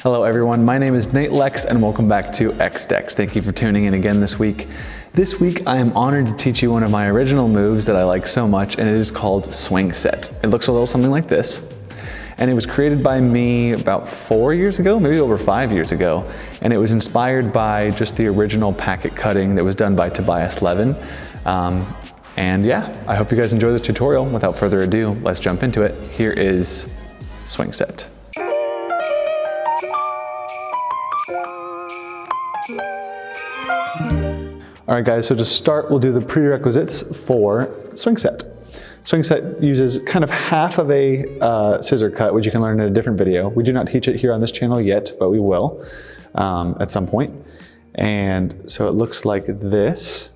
Hello everyone, my name is Nate Lex and welcome back to X-Dex. Thank you for tuning in again this week. This week I am honored to teach you one of my original moves that I like so much, and it is called Swing Set. It looks a little something like this, and it was created by me about 4 years ago, maybe over 5 years ago, and it was inspired by just the original packet cutting that was done by Tobias Levin. And yeah, I hope you guys enjoy this tutorial. Without further ado, let's jump into it. Here is Swing Set. All right guys, so to start, we'll do the prerequisites for Swing Set. Swing Set uses kind of half of a scissor cut, which you can learn in a different video. We do not teach it here on this channel yet, but we will at some point. And so it looks like this.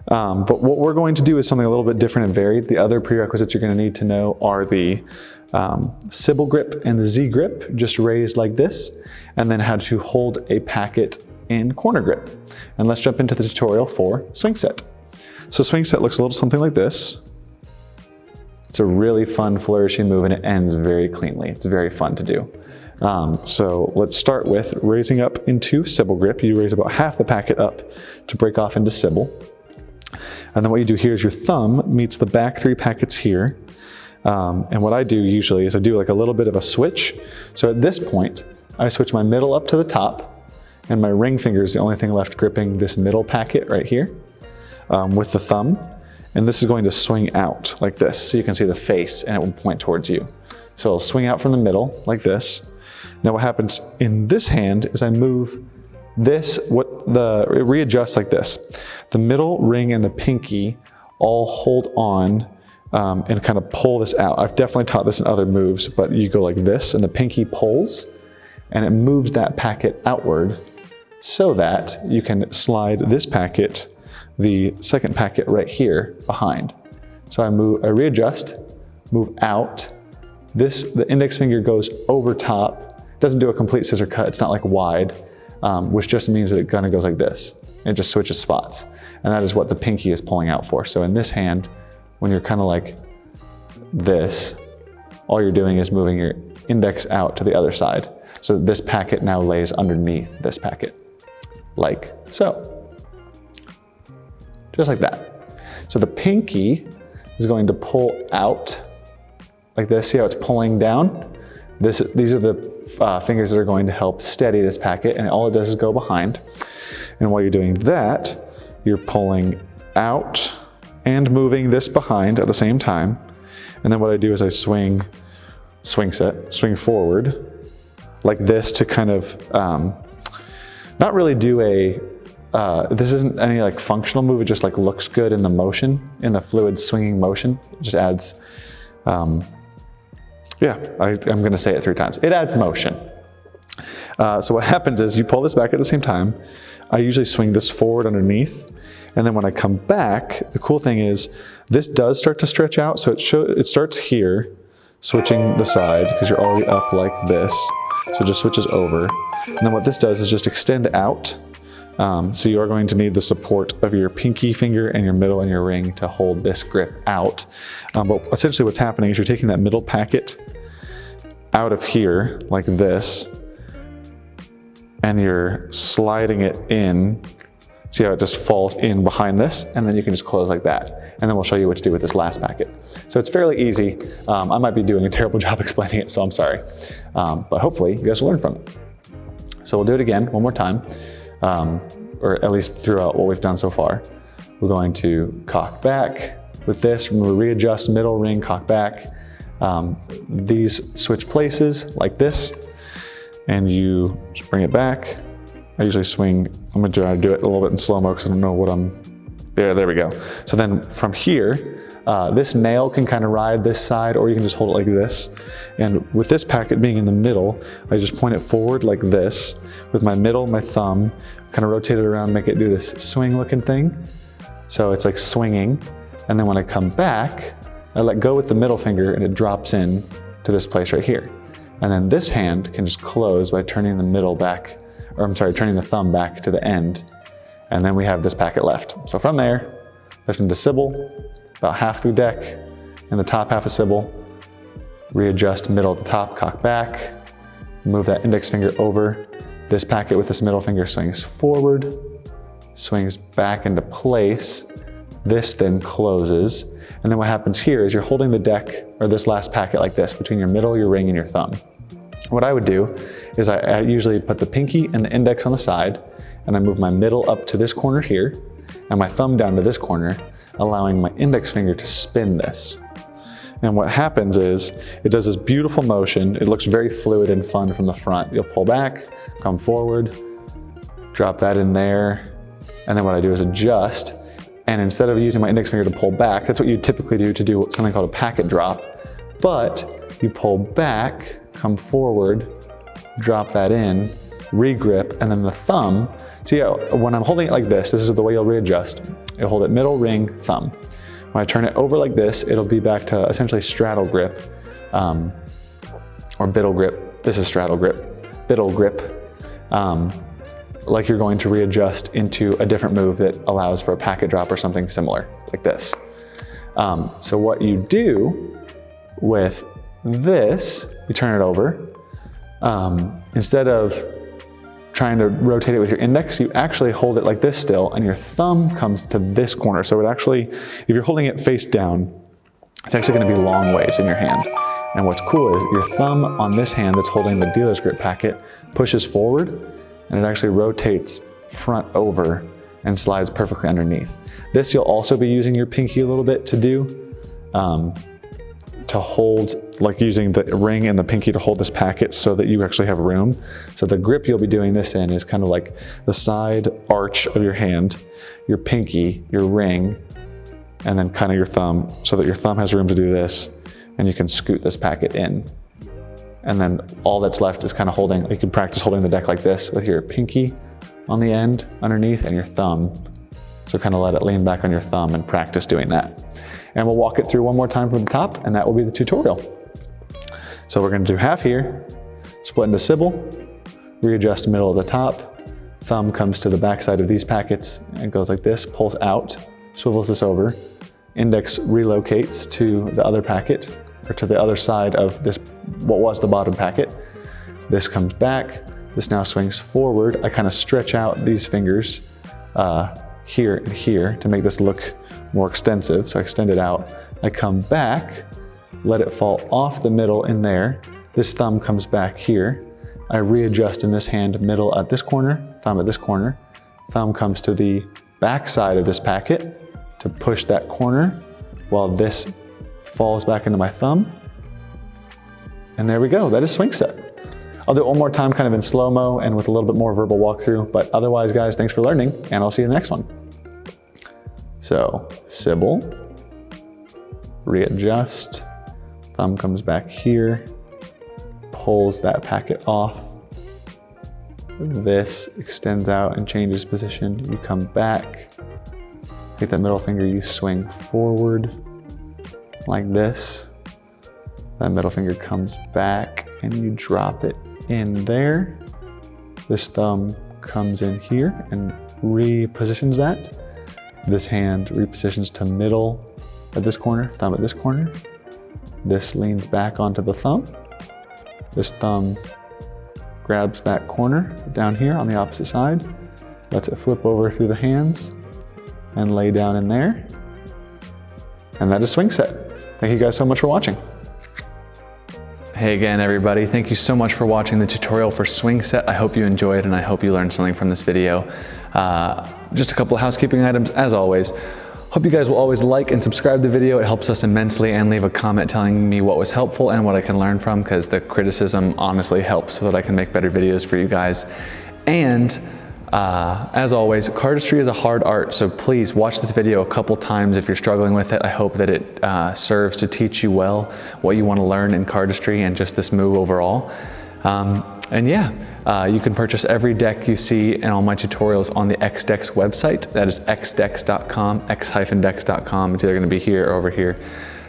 But what we're going to do is something a little bit different and varied. The other prerequisites you're going to need to know are the Sybil grip and the Z grip, just raised like this, and then how to hold a packet in corner grip. And let's jump into the tutorial for Swing Set. So Swing Set looks a little something like this. It's a really fun flourishing move and it ends very cleanly. It's very fun to do. So let's start with raising up into Sybil grip. You raise about half the packet up to break off into Sybil. And then what you do here is your thumb meets the back 3 packets here. And what I do usually is I do like a little bit of a switch. So at this point, I switch my middle up to the top, and my ring finger is the only thing left gripping this middle packet right here with the thumb. And this is going to swing out like this. So you can see the face and it will point towards you. So it'll swing out from the middle like this. Now what happens in this hand is I move this, it readjusts like this. The middle ring and the pinky all hold on and kind of pull this out. I've definitely taught this in other moves, but you go like this and the pinky pulls and it moves that packet outward so that you can slide this packet, the second packet right here behind. So I readjust, move out. The index finger goes over top. It doesn't do a complete scissor cut. It's not like wide, which just means that it kind of goes like this. It just switches spots. And that is what the pinky is pulling out for. So in this hand, when you're kind of like this, all you're doing is moving your index out to the other side. So this packet now lays underneath this packet, like so. Just like that. So the pinky is going to pull out like this. See how it's pulling down? These are the fingers that are going to help steady this packet, and all it does is go behind. And while you're doing that, you're pulling out and moving this behind at the same time. And then what I do is I swing forward like this to kind of not really do this isn't any like functional move, it just like looks good in the motion, in the fluid swinging motion. It just adds, yeah, I'm gonna say it 3 times. It adds motion. So what happens is you pull this back at the same time. I usually swing this forward underneath. And then when I come back, the cool thing is this does start to stretch out. So it starts here, switching the side because you're already up like this. So it just switches over. And then what this does is just extend out. So you are going to need the support of your pinky finger and your middle and your ring to hold this grip out. But essentially what's happening is you're taking that middle packet out of here like this, and you're sliding it in. See how it just falls in behind this, and then you can just close like that. And then we'll show you what to do with this last packet. So it's fairly easy. I might be doing a terrible job explaining it, so I'm sorry. But hopefully you guys will learn from it. So we'll do it again one more time, or at least throughout what we've done so far. We're going to cock back with this. Remember, readjust middle ring, cock back. These switch places like this, and you just bring it back. I usually swing, I'm gonna try to do it a little bit in slow-mo because I don't know what there we go. So then from here, this nail can kind of ride this side, or you can just hold it like this. And with this packet being in the middle, I just point it forward like this with my middle, my thumb, kind of rotate it around, make it do this swing looking thing. So it's like swinging. And then when I come back, I let go with the middle finger and it drops in to this place right here. And then this hand can just close by turning the middle back, or I'm sorry, turning the thumb back to the end. And then we have this packet left. So from there, lift into Sybil, about half through deck, in the top half of Sybil, readjust middle at the top, cock back, move that index finger over. This packet with this middle finger swings forward, swings back into place. This then closes. And then what happens here is you're holding the deck or this last packet like this between your middle, your ring, and your thumb. What I would do is I usually put the pinky and the index on the side, and I move my middle up to this corner here and my thumb down to this corner, allowing my index finger to spin this. And what happens is it does this beautiful motion. It looks very fluid and fun from the front. You'll pull back, come forward, drop that in there. And then what I do is adjust. And instead of using my index finger to pull back, that's what you typically do to do something called a packet drop. But you pull back, come forward, drop that in, regrip, and then the thumb. See how when I'm holding it like this is the way you'll readjust. You'll hold it middle, ring, thumb. When I turn it over like this, it'll be back to essentially straddle grip, or biddle grip. This is straddle grip, biddle grip. Like you're going to readjust into a different move that allows for a packet drop or something similar, like this. So what you do with this, you turn it over. Instead of trying to rotate it with your index, you actually hold it like this still, and your thumb comes to this corner. So it actually, if you're holding it face down, it's actually gonna be long ways in your hand. And what's cool is your thumb on this hand that's holding the dealer's grip packet pushes forward, and it actually rotates front over and slides perfectly underneath. This you'll also be using your pinky a little bit to do, to hold, like using the ring and the pinky to hold this packet so that you actually have room. So the grip you'll be doing this in is kind of like the side arch of your hand, your pinky, your ring, and then kind of your thumb, so that your thumb has room to do this, and you can scoot this packet in. And then all that's left is kind of holding, you can practice holding the deck like this with your pinky on the end underneath and your thumb. So kind of let it lean back on your thumb and practice doing that. And we'll walk it through one more time from the top, and that will be the tutorial. So we're gonna do half here, split into Sybil, readjust middle of the top, thumb comes to the back side of these packets and goes like this, pulls out, swivels this over, index relocates to the other packet, or to the other side of this, what was the bottom packet. This comes back, this now swings forward. I kind of stretch out these fingers here and here to make this look more extensive. So I extend it out. I come back, let it fall off the middle in there. This thumb comes back here. I readjust in this hand, middle at this corner, thumb at this corner. Thumb comes to the back side of this packet to push that corner while this falls back into my thumb. And there we go, that is swing set. I'll do it one more time kind of in slow-mo and with a little bit more verbal walkthrough, but otherwise guys, thanks for learning, and I'll see you in the next one. So, Sybil, readjust, thumb comes back here, pulls that packet off. This extends out and changes position. You come back, take that middle finger, you swing forward like this. That middle finger comes back and you drop it in there. This thumb comes in here and repositions that. This hand repositions to middle at this corner, thumb at this corner. This leans back onto the thumb. This thumb grabs that corner down here on the opposite side, lets it flip over through the hands and lay down in there. And that is swing set. Thank you guys so much for watching. Hey again, everybody. Thank you so much for watching the tutorial for swing set. I hope you enjoyed and I hope you learned something from this video. Just a couple of housekeeping items as always. Hope you guys will always like and subscribe to the video. It helps us immensely, and leave a comment telling me what was helpful and what I can learn from, because the criticism honestly helps so that I can make better videos for you guys. And as always, cardistry is a hard art, so please watch this video a couple times if you're struggling with it. I hope that it serves to teach you well what you want to learn in cardistry and just this move overall. And yeah, you can purchase every deck you see in all my tutorials on the XDex website. That is xdex.com, x-dex.com. It's either going to be here or over here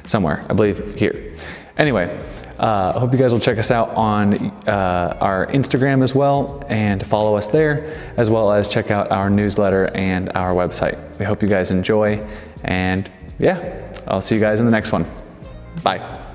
somewhere. I believe here. Anyway, I hope you guys will check us out on our Instagram as well, and follow us there, as well as check out our newsletter and our website. We hope you guys enjoy, and yeah, I'll see you guys in the next one. Bye.